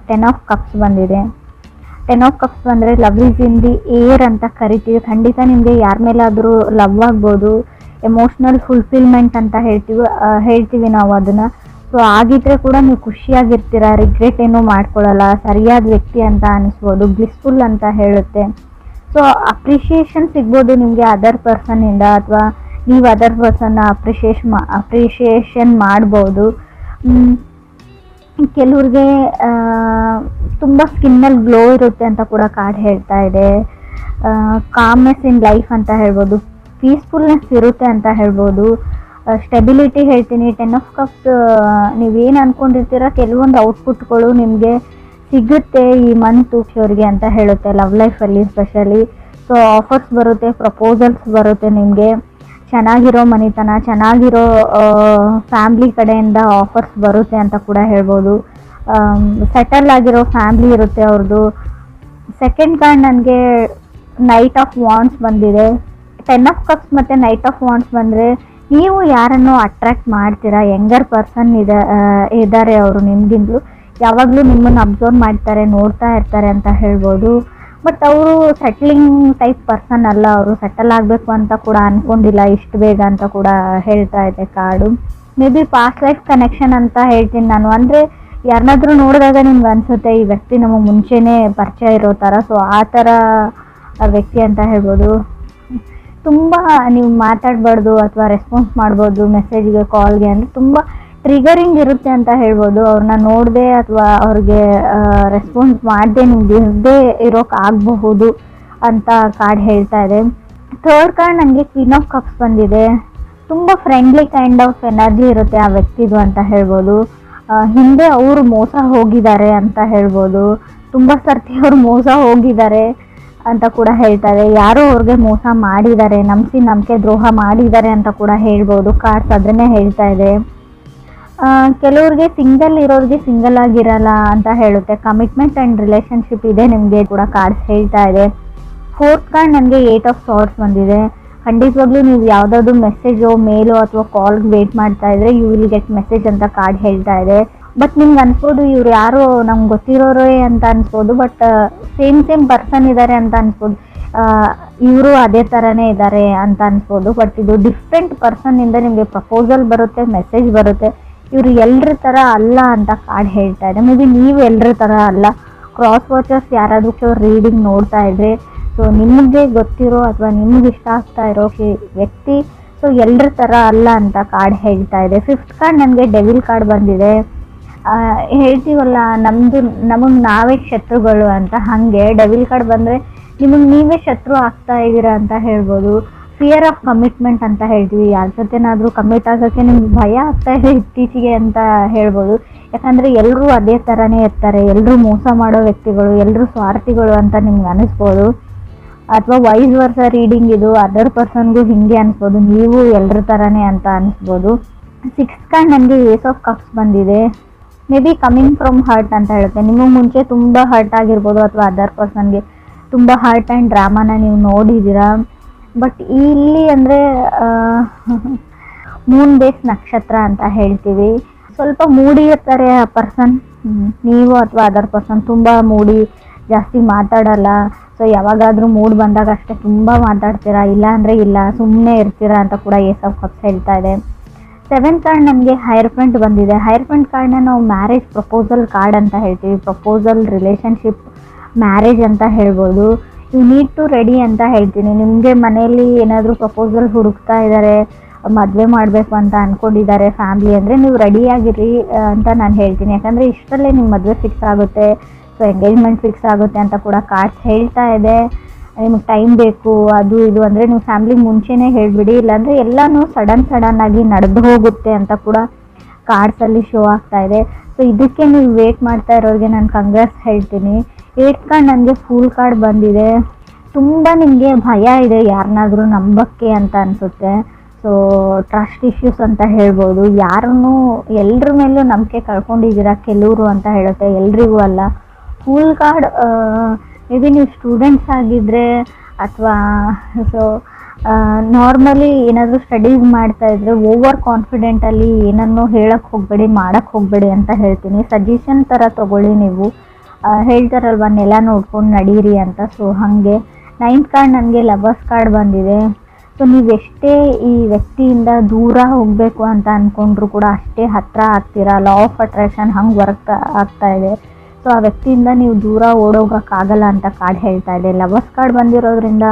Ten of cups ಬಂದಿದೆ. Ten of cups ಬಂದರೆ love is in the air ಅಂತ ಕರಿತೀವಿ. ಖಂಡಿತ ನಿಮಗೆ ಯಾರ ಮೇಲಾದರೂ ಲವ್ ಆಗ್ಬೋದು, ಎಮೋಷ್ನಲ್ ಫುಲ್ಫಿಲ್ಮೆಂಟ್ ಅಂತ ಹೇಳ್ತೀವಿ ನಾವು ಅದನ್ನು. ಸೊ ಆಗಿದ್ರೆ ಕೂಡ ನೀವು ಖುಷಿಯಾಗಿರ್ತೀರ, ರಿಗ್ರೆಟ್ ಏನೂ ಮಾಡ್ಕೊಳ್ಳಲ್ಲ, ಸರಿಯಾದ ವ್ಯಕ್ತಿ ಅಂತ ಅನಿಸ್ಬೋದು, ಬ್ಲಿಸ್ಫುಲ್ ಅಂತ ಹೇಳುತ್ತೆ. ಸೊ ಅಪ್ರಿಷಿಯೇಷನ್ ಸಿಗ್ಬೋದು ನಿಮಗೆ ಅದರ್ ಪರ್ಸನ್ನಿಂದ, ಅಥವಾ ನೀವು ಅದರ್ ಪರ್ಸನ್ನ ಅಪ್ರಿಷಿಯೇಷನ್ ಮಾಡ್ಬೋದು. ಕೆಲವ್ರಿಗೆ ತುಂಬ ಸ್ಕಿನ್ನಲ್ಲಿ ಗ್ಲೋ ಇರುತ್ತೆ ಅಂತ ಕೂಡ ಕಾರ್ಡ್ ಹೇಳ್ತಾ ಇದೆ. ಕಾಮ್ನೆಸ್ ಇನ್ ಲೈಫ್ ಅಂತ ಹೇಳ್ಬೋದು, ಪೀಸ್ಫುಲ್ನೆಸ್ ಇರುತ್ತೆ ಅಂತ ಹೇಳ್ಬೋದು. ಸ್ಟೆಬಿಲಿಟಿ ಹೇಳ್ತೀನಿ. ಟೆನ್ ಆಫ್ ಕಪ್ಸ್ ನೀವೇನು ಅಂದ್ಕೊಂಡಿರ್ತೀರ ಕೆಲವೊಂದು ಔಟ್ಪುಟ್ಗಳು ನಿಮಗೆ ಸಿಗುತ್ತೆ ಈ ಮಂತ್ ಅವ್ರಿಗೆ ಅಂತ ಹೇಳುತ್ತೆ, ಲವ್ ಲೈಫಲ್ಲಿ ಸ್ಪೆಷಲಿ. ಸೊ ಆಫರ್ಸ್ ಬರುತ್ತೆ, ಪ್ರಪೋಸಲ್ಸ್ ಬರುತ್ತೆ, ನಿಮಗೆ ಚೆನ್ನಾಗಿರೋ ಮನೆತನ, ಚೆನ್ನಾಗಿರೋ ಫ್ಯಾಮ್ಲಿ ಕಡೆಯಿಂದ ಆಫರ್ಸ್ ಬರುತ್ತೆ ಅಂತ ಕೂಡ ಹೇಳ್ಬೋದು. ಸೆಟಲ್ ಆಗಿರೋ ಫ್ಯಾಮ್ಲಿ ಇರುತ್ತೆ ಅವ್ರದ್ದು. ಸೆಕೆಂಡ್ ಕಾರ್ಡ್ ನನಗೆ ನೈಟ್ ಆಫ್ ವಾಂಡ್ಸ್ ಬಂದಿದೆ. ಟೆನ್ ಆಫ್ ಕಪ್ಸ್ ಮತ್ತು ನೈಟ್ ಆಫ್ ವಾಂಡ್ಸ್ ಬಂದರೆ ನೀವು ಯಾರನ್ನು ಅಟ್ರ್ಯಾಕ್ಟ್ ಮಾಡ್ತೀರಾ, ಯಂಗರ್ ಪರ್ಸನ್ ಇದ್ದಾರೆ ಅವರು ನಿಮಗಿಂತಲೂ, ಯಾವಾಗಲೂ ನಿಮ್ಮನ್ನು ಅಬ್ಸರ್ವ್ ಮಾಡ್ತಾರೆ, ನೋಡ್ತಾ ಇರ್ತಾರೆ ಅಂತ ಹೇಳ್ಬೋದು. ಬಟ್ ಅವರು ಸೆಟ್ಲಿಂಗ್ ಟೈಪ್ ಪರ್ಸನ್ ಅಲ್ಲ, ಅವರು ಸೆಟಲ್ ಆಗಬೇಕು ಅಂತ ಕೂಡ ಅಂದ್ಕೊಂಡಿಲ್ಲ ಇಷ್ಟು ಬೇಗ ಅಂತ ಕೂಡ ಹೇಳ್ತಾ ಇದೆ card. May be past life connection ಅಂತ ಹೇಳ್ತೀನಿ ನಾನು. ಅಂದರೆ ಯಾರನ್ನಾದ್ರೂ ನೋಡಿದಾಗ ನಿಮ್ಗೆ ಅನಿಸುತ್ತೆ ಈ ವ್ಯಕ್ತಿ ನಮಗೆ ಮುಂಚೆನೇ ಪರಿಚಯ ಇರೋ ಥರ. ಸೊ ಆ ಥರ ವ್ಯಕ್ತಿ ಅಂತ ಹೇಳ್ಬೋದು. ತುಂಬ ನೀವು ಮಾತಾಡಬಾರ್ದು ಅಥವಾ ರೆಸ್ಪಾನ್ಸ್ ಮಾಡ್ಬೋದು ಮೆಸೇಜ್ಗೆ, ಕಾಲ್ಗೆ, ಅಂದರೆ ತುಂಬ ಟ್ರಿಗರಿಂಗ್ ಇರುತ್ತೆ ಅಂತ ಹೇಳ್ಬೋದು. ಅವ್ರನ್ನ ನೋಡದೆ ಅಥವಾ ಅವ್ರಿಗೆ ರೆಸ್ಪಾನ್ಸ್ ಮಾಡದೆ ನಿಮ್ಗೆ ಇರದೇ ಇರೋಕ್ಕಾಗಬಹುದು ಅಂತ ಕಾರ್ಡ್ ಹೇಳ್ತಾ ಇದೆ. ಥರ್ಡ್ ಕಾರ್ಡ್ ನನಗೆ ಕ್ವೀನ್ ಆಫ್ ಕಪ್ಸ್ ಬಂದಿದೆ. ತುಂಬ ಫ್ರೆಂಡ್ಲಿ ಕೈಂಡ್ ಆಫ್ ಎನರ್ಜಿ ಇರುತ್ತೆ ಆ ವ್ಯಕ್ತಿದು ಅಂತ ಹೇಳ್ಬೋದು. ಹಿಂದೆ ಅವರು ಮೋಸ ಹೋಗಿದ್ದಾರೆ ಅಂತ ಹೇಳ್ಬೋದು, ತುಂಬ ಸರ್ತಿ ಅವರು ಮೋಸ ಹೋಗಿದ್ದಾರೆ ಅಂತ ಕೂಡ ಹೇಳ್ತಾರೆ. ಯಾರೋ ಅವ್ರಿಗೆ ಮೋಸ ಮಾಡಿದ್ದಾರೆ, ನಂಬಿಕೆ ದ್ರೋಹ ಮಾಡಿದ್ದಾರೆ ಅಂತ ಕೂಡ ಹೇಳ್ಬೋದು. ಕಾರ್ಡ್ಸ್ ಅದನ್ನೇ ಹೇಳ್ತಾ ಇದೆ. ಕೆಲವ್ರಿಗೆ ಸಿಂಗಲ್ ಇರೋರಿಗೆ ಸಿಂಗಲ್ ಆಗಿರಲ್ಲ ಅಂತ ಹೇಳುತ್ತೆ. ಕಮಿಟ್ಮೆಂಟ್ ಆ್ಯಂಡ್ ರಿಲೇಷನ್ಶಿಪ್ ಇದೆ ನಿಮಗೆ ಕೂಡ ಕಾರ್ಡ್ಸ್ ಹೇಳ್ತಾ ಇದೆ. ಫೋರ್ತ್ ಕಾರ್ಡ್ ನನಗೆ ಏಟ್ ಆಫ್ ಸಾರ್ಟ್ಸ್ ಬಂದಿದೆ. ಖಂಡಿತವಾಗ್ಲೂ ನೀವು ಯಾವುದಾದ್ರು ಮೆಸೇಜೋ ಮೇಲೋ ಅಥವಾ ಕಾಲ್ಗೆ ವೇಟ್ ಮಾಡ್ತಾ ಇದ್ರೆ ಯು ವಿಲ್ ಗೆಟ್ ಮೆಸೇಜ್ ಅಂತ ಕಾರ್ಡ್ ಹೇಳ್ತಾ ಇದೆ. ಬಟ್ ನಿಮ್ಗೆ ಅನ್ಸ್ಬೋದು ಇವ್ರು ಯಾರೋ ನಮ್ಗೆ ಗೊತ್ತಿರೋರೇ ಅಂತ ಅನ್ಸ್ಬೋದು, ಬಟ್ ಸೇಮ್ ಪರ್ಸನ್ ಇದ್ದಾರೆ ಅಂತ ಅನ್ಸ್ಬೋದು, ಇವರು ಅದೇ ಥರನೇ ಇದ್ದಾರೆ ಅಂತ ಅನ್ಸ್ಬೋದು. ಬಟ್ ಇದು ಡಿಫ್ರೆಂಟ್ ಪರ್ಸನ್ನಿಂದ ನಿಮಗೆ ಪ್ರಪೋಸಲ್ ಬರುತ್ತೆ, ಮೆಸೇಜ್ ಬರುತ್ತೆ. ಇವರು ಎಲ್ಲರ ಥರ ಅಲ್ಲ ಅಂತ ಕಾರ್ಡ್ ಹೇಳ್ತಾ ಇದೆ. ಮೇ ಬಿ ನೀವು ಎಲ್ಲರ ಥರ ಅಲ್ಲ. ಕ್ರಾಸ್ ವಾಚರ್ಸ್ ಯಾರಾದರೂ ರೀಡಿಂಗ್ ನೋಡ್ತಾ ಇದ್ರೆ, ಸೊ ನಿಮಗೆ ಗೊತ್ತಿರೋ ಅಥವಾ ನಿಮ್ಗೆ ಇಷ್ಟ ಆಗ್ತಾ ಇರೋ ವ್ಯಕ್ತಿ ಸೊ ಎಲ್ಲರ ಥರ ಅಲ್ಲ ಅಂತ ಕಾರ್ಡ್ ಹೇಳ್ತಾ ಇದೆ. ಫಿಫ್ತ್ ಕಾರ್ಡ್ ನನಗೆ ಡೆವಿಲ್ ಕಾರ್ಡ್ ಬಂದಿದೆ. ಹೇಳ್ತೀವಲ್ಲ ನಮಗೆ ನಾವೇ ಶತ್ರುಗಳು ಅಂತ, ಹಾಗೆ ಡೆವಿಲ್ ಕಾರ್ಡ್ ಬಂದರೆ ನಿಮಗೆ ನೀವೇ ಶತ್ರು ಆಗ್ತಾ ಇದ್ದೀರಾ ಅಂತ ಹೇಳ್ಬೋದು. ಫಿಯರ್ ಆಫ್ ಕಮಿಟ್ಮೆಂಟ್ ಅಂತ ಹೇಳ್ತೀವಿ. ಯಾರ ಜೊತೆನಾದರೂ ಕಮಿಟ್ ಆಗೋಕ್ಕೆ ನಿಮ್ಗೆ ಭಯ ಆಗ್ತಾ ಇದೆ ಇತ್ತೀಚೆಗೆ ಅಂತ ಹೇಳ್ಬೋದು. ಯಾಕಂದರೆ ಎಲ್ಲರೂ ಅದೇ ಥರನೇ ಇರ್ತಾರೆ, ಎಲ್ಲರೂ ಮೋಸ ಮಾಡೋ ವ್ಯಕ್ತಿಗಳು, ಎಲ್ಲರೂ ಸ್ವಾರ್ಥಿಗಳು ಅಂತ ನಿಮ್ಗೆ ಅನಿಸ್ಬೋದು. ಅಥವಾ ವೈಸ್ ವರ್ಸ ರೀಡಿಂಗ್ ಇದು ಅದರ್ ಪರ್ಸನ್ಗೂ ಹಿಂಗೆ ಅನಿಸ್ಬೋದು, ನೀವು ಎಲ್ಲರ ಥರನೇ ಅಂತ ಅನಿಸ್ಬೋದು. ಸಿಕ್ಸ್ ಕಾರ್ಡ್ ನನಗೆ ಏಸ್ ಆಫ್ ಕಪ್ಸ್ ಬಂದಿದೆ. May be coming from hurt ಅಂತ ಹೇಳುತ್ತೆ. ನಿಮಗೆ ಮುಂಚೆ ತುಂಬ ಹರ್ಟ್ ಆಗಿರ್ಬೋದು ಅಥವಾ ಅದರ್ ಪರ್ಸನ್ಗೆ ತುಂಬ ಹರ್ಟ್ ಆ್ಯಂಡ್ ಡ್ರಾಮಾನ ನೀವು ನೋಡಿದ್ದೀರಾ. ಬಟ್ ಇಲ್ಲಿ ಅಂದರೆ ಮೂನ್ ಬೇಸ್ ನಕ್ಷತ್ರ ಅಂತ ಹೇಳ್ತೀವಿ. ಸ್ವಲ್ಪ ಮೂಡಿ ಇರ್ತಾರೆ ಆ ಪರ್ಸನ್, ನೀವು ಅಥವಾ ಅದರ್ ಪರ್ಸನ್ ತುಂಬ ಮೂಡಿ, ಜಾಸ್ತಿ ಮಾತಾಡಲ್ಲ. ಸೊ ಯಾವಾಗಾದರೂ ಮೂಡ್ ಬಂದಾಗ ಅಷ್ಟೇ ತುಂಬ ಮಾತಾಡ್ತೀರಾ, ಇಲ್ಲ ಅಂದರೆ ಇಲ್ಲ, ಸುಮ್ಮನೆ ಇರ್ತೀರಾ ಅಂತ ಕೂಡ ಏಸ್ ಆಫ್ ಕಪ್ಸ್ ಹೇಳ್ತಾ ಇದೆ. ಸೆವೆಂತ್ ಕಾರ್ಡ್ ನನಗೆ ಹೈರ್ಫೆಂಟ್ ಬಂದಿದೆ. ಹೈರ್ಫೆಂಟ್ ಕಾರ್ಡ್ನ ನಾವು ಮ್ಯಾರೇಜ್ ಪ್ರಪೋಸಲ್ ಕಾರ್ಡ್ ಅಂತ ಹೇಳ್ತೀವಿ. ಪ್ರಪೋಸಲ್, ರಿಲೇಷನ್ಶಿಪ್, ಮ್ಯಾರೇಜ್ ಅಂತ ಹೇಳ್ಬೋದು. ಯು ನೀಡ್ ಟು ರೆಡಿ ಅಂತ ಹೇಳ್ತೀನಿ. ನಿಮಗೆ ಮನೆಯಲ್ಲಿ ಏನಾದರೂ ಪ್ರಪೋಸಲ್ ಹುಡುಕ್ತಾ ಇದ್ದಾರೆ, ಮದುವೆ ಮಾಡಬೇಕು ಅಂತ ಅಂದ್ಕೊಂಡಿದ್ದಾರೆ ಫ್ಯಾಮ್ಲಿ ಅಂದರೆ ನೀವು ರೆಡಿಯಾಗಿರಿ ಅಂತ ನಾನು ಹೇಳ್ತೀನಿ. ಯಾಕಂದರೆ ಇಷ್ಟರಲ್ಲೇ ನಿಮ್ಮ ಮದುವೆ ಫಿಕ್ಸ್ ಆಗುತ್ತೆ, ಸೊ ಎಂಗೇಜ್ಮೆಂಟ್ ಫಿಕ್ಸ್ ಆಗುತ್ತೆ ಅಂತ ಕೂಡ ಕಾರ್ಡ್ಸ್ ಹೇಳ್ತಾ ಇದೆ. ನಿಮಗೆ ಟೈಮ್ ಬೇಕು ಅದು ಇದು ಅಂದರೆ ನೀವು ಫ್ಯಾಮ್ಲಿಗೆ ಮುಂಚೆನೇ ಹೇಳಿಬಿಡಿ, ಇಲ್ಲಾಂದರೆ ಎಲ್ಲನೂ ಸಡನ್ ಆಗಿ ನಡೆದು ಹೋಗುತ್ತೆ ಅಂತ ಕೂಡ ಕಾರ್ಡ್ಸಲ್ಲಿ ಶೋ ಆಗ್ತಾ ಇದೆ. ಸೊ ಇದಕ್ಕೆ ನೀವು ವೇಟ್ ಮಾಡ್ತಾ ಇರೋರಿಗೆ ನಾನು ಕಂಗ್ರಾಟ್ಸ್ ಹೇಳ್ತೀನಿ. ಏಟ್ ಕಾರ್ಡ್ ನನಗೆ ಫೂಲ್ ಕಾರ್ಡ್ ಬಂದಿದೆ. ತುಂಬ ನಿಮಗೆ ಭಯ ಇದೆ ಯಾರನ್ನಾದರೂ ನಂಬಕ್ಕೆ ಅಂತ ಅನಿಸುತ್ತೆ. ಸೊ ಟ್ರಸ್ಟ್ ಇಶ್ಯೂಸ್ ಅಂತ ಹೇಳ್ಬೋದು. ಯಾರನ್ನೂ ಎಲ್ಲರ ಮೇಲೂ ನಂಬಿಕೆ ಕಳ್ಕೊಂಡಿದ್ದೀರಾ ಕೆಲವರು ಅಂತ ಹೇಳುತ್ತೆ, ಎಲ್ರಿಗೂ ಅಲ್ಲ. ಫೂಲ್ ಕಾರ್ಡ್ ಮೇ ಬಿ ನೀವು ಸ್ಟೂಡೆಂಟ್ಸ್ ಆಗಿದ್ದರೆ ಅಥವಾ ಸೊ ನಾರ್ಮಲಿ ಏನಾದರೂ ಸ್ಟಡೀಸ್ ಮಾಡ್ತಾ ಇದ್ರೆ ಓವರ್ ಕಾನ್ಫಿಡೆಂಟಲ್ಲಿ ಏನನ್ನೋ ಹೇಳಕ್ಕೆ ಹೋಗಬೇಡಿ, ಮಾಡೋಕ್ಕೆ ಹೋಗಬೇಡಿ ಅಂತ ಹೇಳ್ತೀನಿ. ಸಜೆಷನ್ ಥರ ತೊಗೊಳ್ಳಿ ನೀವು. ಹೇಳ್ತಾರಲ್ವ ನೆಲ ನೋಡ್ಕೊಂಡು ನಡೀರಿ ಅಂತ. ಸೊ ಹಾಗೆ 9th ಕಾರ್ಡ್ ನನಗೆ ಲವರ್ಸ್ ಕಾರ್ಡ್ ಬಂದಿದೆ. ಸೊ ನೀವೆಷ್ಟೇ ಈ ವ್ಯಕ್ತಿಯಿಂದ ದೂರ ಹೋಗಬೇಕು ಅಂತ ಅಂದ್ಕೊಂಡ್ರು ಕೂಡ ಅಷ್ಟೇ ಹತ್ತಿರ ಆಗ್ತೀರಾ. ಲಾ ಆಫ್ ಅಟ್ರಾಕ್ಷನ್ ಹಂಗೆ ವರ್ಕ್ ಆಗ್ತಾ ಇದೆ. ಸೊ ಆ ವ್ಯಕ್ತಿಯಿಂದ ನೀವು ದೂರ ಓಡೋಗೋಕ್ಕಾಗಲ್ಲ ಅಂತ ಕಾರ್ಡ್ ಹೇಳ್ತಾ ಇದೆ. ಲವರ್ಸ್ ಕಾರ್ಡ್ ಬಂದಿರೋದ್ರಿಂದ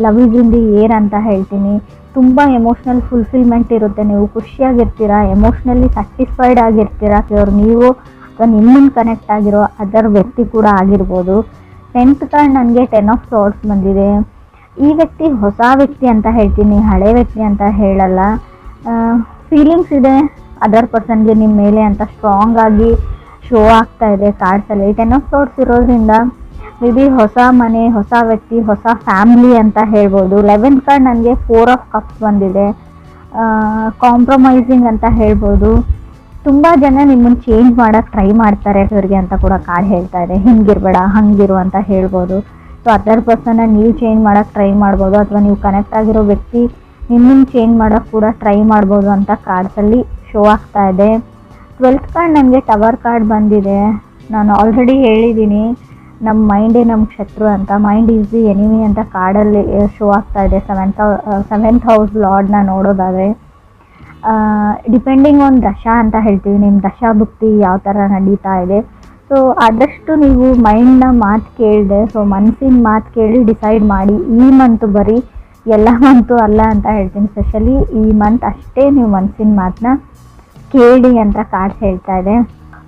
love is in the air ಅಂತ ಹೇಳ್ತೀನಿ. ತುಂಬ ಎಮೋಷ್ನಲ್ ಫುಲ್ಫಿಲ್ಮೆಂಟ್ ಇರುತ್ತೆ, ನೀವು ಖುಷಿಯಾಗಿರ್ತೀರಾ, ಎಮೋಷ್ನಲಿ ಸ್ಯಾಟಿಸ್ಫೈಡ್ ಆಗಿರ್ತೀರಾ. ಅವ್ರು ನೀವು ಅಥವಾ ನಿಮ್ಮನ್ನು ಕನೆಕ್ಟ್ ಆಗಿರೋ ಅದರ್ ವ್ಯಕ್ತಿ ಕೂಡ ಆಗಿರ್ಬೋದು. 10th ಕಾರ್ಡ್ ನನಗೆ 10 ಆಫ್ ಸಾರ್ಡ್ಸ್ ಬಂದಿದೆ. ಈ ವ್ಯಕ್ತಿ ಹೊಸ ವ್ಯಕ್ತಿ ಅಂತ ಹೇಳ್ತೀನಿ, ಹಳೆ ವ್ಯಕ್ತಿ ಅಂತ ಹೇಳಲ್ಲ. ಫೀಲಿಂಗ್ಸ್ ಇದೆ ಅದರ್ ಪರ್ಸನ್ಗೆ ನಿಮ್ಮ ಮೇಲೆ ಅಂತ ಸ್ಟ್ರಾಂಗ್ ಆಗಿ ಶೋ ಆಗ್ತಾ ಇದೆ ಕಾರ್ಡ್ಸಲ್ಲಿ. 10 ಆಫ್ ಸಾರ್ಡ್ಸ್ ಇರೋದ್ರಿಂದ ಮೇ ಬಿ ಹೊಸ ಮನೆ, ಹೊಸ ವ್ಯಕ್ತಿ, ಹೊಸ ಫ್ಯಾಮ್ಲಿ ಅಂತ ಹೇಳ್ಬೋದು. 11th ಕಾರ್ಡ್ ನನಗೆ 4 ಆಫ್ ಕಪ್ಸ್ ಬಂದಿದೆ. ಕಾಂಪ್ರಮೈಸಿಂಗ್ ಅಂತ ಹೇಳ್ಬೋದು. ತುಂಬ ಜನ ನಿಮ್ಮನ್ನು ಚೇಂಜ್ ಮಾಡೋಕ್ಕೆ ಟ್ರೈ ಮಾಡ್ತಾರೆ ಇವ್ರಿಗೆ ಅಂತ ಕೂಡ ಕಾರ್ಡ್ ಹೇಳ್ತಾ ಇದೆ. ಹಿಂಗಿರಬೇಡ ಹಂಗಿರು ಅಂತ ಹೇಳ್ಬೋದು. ಸೊ ಅದರ್ ಪರ್ಸನ್ನ ನೀವು ಚೇಂಜ್ ಮಾಡೋಕ್ಕೆ ಟ್ರೈ ಮಾಡ್ಬೋದು, ಅಥವಾ ನೀವು ಕನೆಕ್ಟ್ ಆಗಿರೋ ವ್ಯಕ್ತಿ ನಿಮ್ಮನ್ನು ಚೇಂಜ್ ಮಾಡೋಕ್ಕೆ ಕೂಡ ಟ್ರೈ ಮಾಡ್ಬೋದು ಅಂತ ಕಾರ್ಡ್ಸಲ್ಲಿ ಶೋ ಆಗ್ತಾ ಇದೆ. 12th ಕಾರ್ಡ್ ನನಗೆ ಟವರ್ ಕಾರ್ಡ್ ಬಂದಿದೆ. ನಾನು ಆಲ್ರೆಡಿ ಹೇಳಿದ್ದೀನಿ, ನಮ್ಮ ಮೈಂಡೇ ನಮ್ಮ ಶತ್ರು ಅಂತ. ಮೈಂಡ್ ಈಸ್ ದಿ ಎನಿಮಿ ಅಂತ ಕಾರ್ಡಲ್ಲಿ ಶೋ ಆಗ್ತಾ ಇದೆ. 7th ಹೌಸ್ ಲಾರ್ಡ್ನ ನೋಡೋದಾದರೆ ಡಿಪೆಂಡಿಂಗ್ ಆನ್ ದಶಾ ಅಂತ ಹೇಳ್ತೀವಿ. ನಿಮ್ಮ ದಶಾ ಭುಕ್ತಿ ಯಾವ ಥರ ನಡೀತಾ ಇದೆ. ಸೊ ಆದಷ್ಟು ನೀವು ಮೈಂಡ್ನ ಮಾತು ಕೇಳಿದೆ, ಸೊ ಮನಸ್ಸಿನ ಮಾತು ಕೇಳಿ ಡಿಸೈಡ್ ಮಾಡಿ. ಈ ಮಂತು ಬರೀ ಎಲ್ಲ ಮಂತು ಅಲ್ಲ ಅಂತ ಹೇಳ್ತೀನಿ. ಸ್ಪೆಷಲಿ ಈ ಮಂತ್ ಅಷ್ಟೇ ನೀವು ಮನಸ್ಸಿನ ಮಾತನ್ನ ಕೇಳಿ ಅಂತ ಕಾರ್ಡ್ ಹೇಳ್ತಾ ಇದೆ.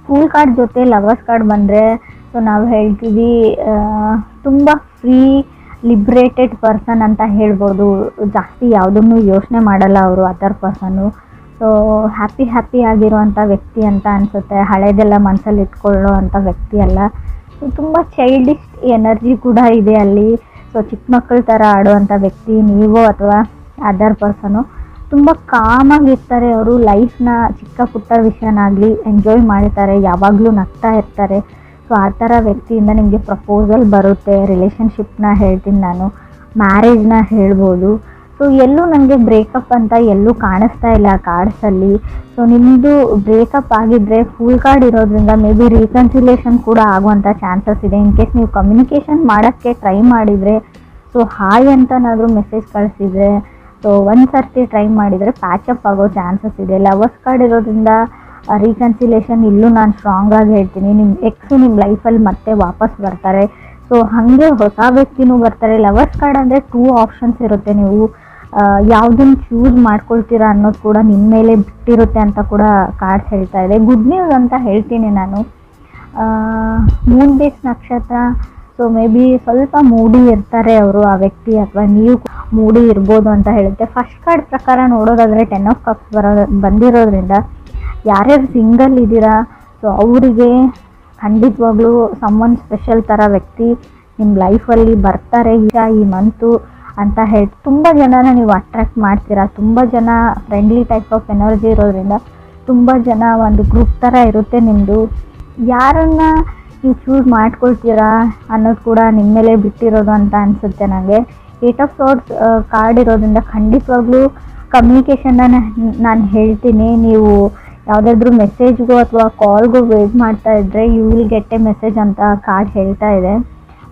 ಫೂಲ್ ಕಾರ್ಡ್ ಜೊತೆ ಲವರ್ಸ್ ಕಾರ್ಡ್ ಬಂದರೆ ಸೊ ನಾವು ಹೇಳ್ತೀವಿ ತುಂಬ ಫ್ರೀ ಲಿಬ್ರೇಟೆಡ್ ಪರ್ಸನ್ ಅಂತ ಹೇಳ್ಬೋದು. ಜಾಸ್ತಿ ಯಾವುದನ್ನು ಯೋಚನೆ ಮಾಡಲ್ಲ ಅವರು ಅದರ್ ಪರ್ಸನ್ನು. ಸೊ ಹ್ಯಾಪಿ ಆಗಿರುವಂಥ ವ್ಯಕ್ತಿ ಅಂತ ಅನಿಸುತ್ತೆ. ಹಳೆದೆಲ್ಲ ಮನಸ್ಸಲ್ಲಿ ಇಟ್ಕೊಳ್ಳೋ ಅಂಥ ವ್ಯಕ್ತಿ ಅಲ್ಲ. ಸೊ ತುಂಬ ಚೈಲ್ಡಿಶ್ ಎನರ್ಜಿ ಕೂಡ ಇದೆ ಅಲ್ಲಿ. ಸೊ ಚಿಕ್ಕ ಮಕ್ಕಳ ಥರ ಆಡುವಂಥ ವ್ಯಕ್ತಿ ನೀವು ಅಥವಾ ಅದರ್ ಪರ್ಸನು. ತುಂಬ ಕಾಮಾಗಿರ್ತಾರೆ ಅವರು. ಲೈಫ್ನ ಚಿಕ್ಕ ಪುಟ್ಟ ವಿಷಯನಾಗಲಿ ಎಂಜಾಯ್ ಮಾಡ್ತಾರೆ, ಯಾವಾಗಲೂ ನಗ್ತಾ ಇರ್ತಾರೆ. ಸೊ ಆ ಥರ ವ್ಯಕ್ತಿಯಿಂದ ನಿಮಗೆ ಪ್ರಪೋಸಲ್ ಬರುತ್ತೆ. ರಿಲೇಷನ್ಶಿಪ್ನ ಹೇಳ್ತೀನಿ ನಾನು, ಮ್ಯಾರೇಜ್ನ ಹೇಳ್ಬೋದು. ಸೊ ಎಲ್ಲೂ ನನಗೆ ಬ್ರೇಕಪ್ ಅಂತ ಎಲ್ಲೂ ಕಾಣಿಸ್ತಾ ಇಲ್ಲ ಕಾರ್ಡ್ಸಲ್ಲಿ. ಸೊ ನಿಮ್ಮದು ಬ್ರೇಕಪ್ ಆಗಿದ್ದರೆ ಫುಲ್ ಕಾರ್ಡ್ ಇರೋದ್ರಿಂದ ಮೇ ಬಿ ರೀಕನ್ಸಿಲೇಷನ್ ಕೂಡ ಆಗುವಂಥ ಚಾನ್ಸಸ್ ಇದೆ. ಇನ್ ಕೇಸ್ ನೀವು ಕಮ್ಯುನಿಕೇಷನ್ ಮಾಡೋಕ್ಕೆ ಟ್ರೈ ಮಾಡಿದರೆ, ಸೊ ಹಾಯ್ ಅಂತನಾದರೂ ಮೆಸೇಜ್ ಕಳಿಸಿದರೆ, ಸೊ ಒಂದು ಸರ್ತಿ ಟ್ರೈ ಮಾಡಿದರೆ ಪ್ಯಾಚಪ್ ಆಗೋ ಚಾನ್ಸಸ್ ಇದೆ. ಲವರ್ಸ್ ಕಾರ್ಡ್ ಇರೋದ್ರಿಂದ ರೀಕನ್ಸಿಲೇಷನ್ ಇಲ್ಲೂ ನಾನು ಸ್ಟ್ರಾಂಗ್ ಆಗಿ ಹೇಳ್ತೀನಿ. ನಿಮ್ಮ ಎಕ್ಸು ನಿಮ್ಮ ಲೈಫಲ್ಲಿ ಮತ್ತೆ ವಾಪಸ್ ಬರ್ತಾರೆ. ಸೊ ಹಾಗೆ ಹೊಸ ವ್ಯಕ್ತಿನೂ ಬರ್ತಾರೆ. ಲವರ್ಸ್ ಕಾರ್ಡ್ ಅಂದರೆ 2 ಆಪ್ಷನ್ಸ್ ಇರುತ್ತೆ. ನೀವು ಯಾವುದನ್ನು ಚೂಸ್ ಮಾಡ್ಕೊಳ್ತೀರಾ ಅನ್ನೋದು ಕೂಡ ನಿಮ್ಮ ಮೇಲೆ ಬಿಟ್ಟಿರುತ್ತೆ ಅಂತ ಕೂಡ ಕಾರ್ಡ್ಸ್ ಹೇಳ್ತಾ ಇದೆ. ಗುಡ್ ನ್ಯೂಸ್ ಅಂತ ಹೇಳ್ತೀನಿ ನಾನು. ಮೂನ್ ಬೇಸ್ ನಕ್ಷತ್ರ. ಸೊ ಮೇ ಬಿ ಸ್ವಲ್ಪ ಮೂಡಿ ಇರ್ತಾರೆ ಅವರು, ಆ ವ್ಯಕ್ತಿ, ಅಥವಾ ನೀವು ಮೂಡಿ ಇರ್ಬೋದು ಅಂತ ಹೇಳುತ್ತೆ. ಫಸ್ಟ್ ಕಾರ್ಡ್ ಪ್ರಕಾರ ನೋಡೋದಾದರೆ 10 ಆಫ್ ಕಪ್ಸ್ ಬಂದಿರೋದ್ರಿಂದ ಯಾರ್ಯಾರು ಸಿಂಗಲ್ ಇದ್ದೀರಾ, ಸೊ ಅವರಿಗೆ ಖಂಡಿತವಾಗ್ಲೂ ಸಮ್ಮನ್ ಸ್ಪೆಷಲ್ ಥರ ವ್ಯಕ್ತಿ ನಿಮ್ಮ ಲೈಫಲ್ಲಿ ಬರ್ತಾರೆ ಈಗ ಈ ಮಂತು ಅಂತ ಹೇಳಿ. ತುಂಬ ಜನನ ನೀವು ಅಟ್ರ್ಯಾಕ್ಟ್ ಮಾಡ್ತೀರಾ. ತುಂಬ ಜನ ಫ್ರೆಂಡ್ಲಿ ಟೈಪ್ ಆಫ್ ಎನರ್ಜಿ ಇರೋದ್ರಿಂದ ತುಂಬ ಜನ ಒಂದು ಗ್ರೂಪ್ ಥರ ಇರುತ್ತೆ ನಿಮ್ಮದು. ಯಾರನ್ನು ನೀವು ಚೂಸ್ ಮಾಡ್ಕೊಳ್ತೀರಾ ಅನ್ನೋದು ಕೂಡ ನಿಮ್ಮ ಮೇಲೆ ಬಿಟ್ಟಿರೋದು ಅಂತ ಅನಿಸುತ್ತೆ ನನಗೆ. 8 ಆಫ್ ಸಾರ್ಡ್ಸ್ ಕಾರ್ಡ್ ಇರೋದ್ರಿಂದ ಖಂಡಿತವಾಗ್ಲೂ ಕಮ್ಯುನಿಕೇಷನ್ನ ನಾನು ಹೇಳ್ತೀನಿ. ನೀವು ಯಾವುದಾದ್ರೂ ಮೆಸೇಜ್ಗೂ ಅಥವಾ ಕಾಲ್ಗೂ ವೇಟ್ ಮಾಡ್ತಾ ಇದ್ದರೆ you will get a message ಅಂತ ಕಾರ್ಡ್ ಹೇಳ್ತಾ ಇದೆ.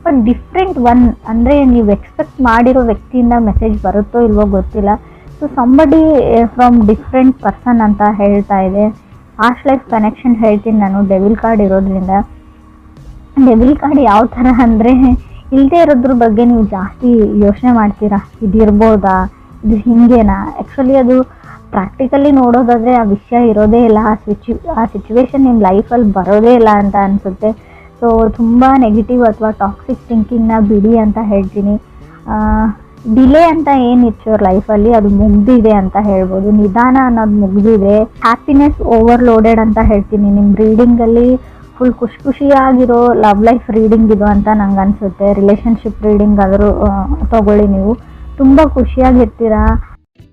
ಬಟ್ ಡಿಫ್ರೆಂಟ್ ಒನ್, ಅಂದರೆ ನೀವು ಎಕ್ಸ್ಪೆಕ್ಟ್ ಮಾಡಿರೋ ವ್ಯಕ್ತಿಯಿಂದ ಮೆಸೇಜ್ ಬರುತ್ತೋ ಇಲ್ವೋ ಗೊತ್ತಿಲ್ಲ. So somebody from different person ಅಂತ ಹೇಳ್ತಾ ಇದೆ. ಪಾಸ್ಟ್ ಲೈಫ್ ಕನೆಕ್ಷನ್ ಹೇಳ್ತೀನಿ ನಾನು ಡೆವಿಲ್ ಕಾರ್ಡ್ ಇರೋದ್ರಿಂದ. ಡೆವಿಲ್ ಕಾರ್ಡ್ ಯಾವ ಥರ ಅಂದರೆ, ಇಲ್ಲದೆ ಇರೋದ್ರ ಬಗ್ಗೆ ನೀವು ಜಾಸ್ತಿ ಯೋಚನೆ ಮಾಡ್ತೀರಾ. ಇದಿರ್ಬೋದಾ, ಇದು ಹಿಂಗೇನಾ. ಆ್ಯಕ್ಚುಲಿ ಅದು ಪ್ರಾಕ್ಟಿಕಲಿ ನೋಡೋದಾದರೆ ಆ ವಿಷಯ ಇರೋದೇ ಇಲ್ಲ, ಆ ಸಿಚುವೇಶನ್ ನಿಮ್ಮ ಲೈಫಲ್ಲಿ ಬರೋದೇ ಇಲ್ಲ ಅಂತ ಅನಿಸುತ್ತೆ. ಸೊ ತುಂಬ ನೆಗೆಟಿವ್ ಅಥವಾ ಟಾಕ್ಸಿಕ್ ಥಿಂಕಿಂಗ್ನ ಬಿಡಿ ಅಂತ ಹೇಳ್ತೀನಿ. ಡಿಲೇ ಅಂತ ಏನಿತ್ತು ಇವ್ರ ಲೈಫಲ್ಲಿ ಅದು ಮುಗ್ದಿದೆ ಅಂತ ಹೇಳ್ಬೋದು. ನಿಧಾನ ಅನ್ನೋದು ಮುಗ್ದಿದೆ. ಹ್ಯಾಪಿನೆಸ್ ಓವರ್ಲೋಡೆಡ್ ಅಂತ ಹೇಳ್ತೀನಿ. ನಿಮ್ಮ ರೀಡಿಂಗಲ್ಲಿ ಫುಲ್ ಖುಷಿಯಾಗಿರೋ ಲವ್ ಲೈಫ್ ರೀಡಿಂಗ್ ಇದು ಅಂತ ನಂಗೆ ಅನಿಸುತ್ತೆ. ರಿಲೇಷನ್ಶಿಪ್ ರೀಡಿಂಗ್ ಆದರೂ ತೊಗೊಳ್ಳಿ ನೀವು. ತುಂಬ ಖುಷಿಯಾಗಿರ್ತೀರಾ.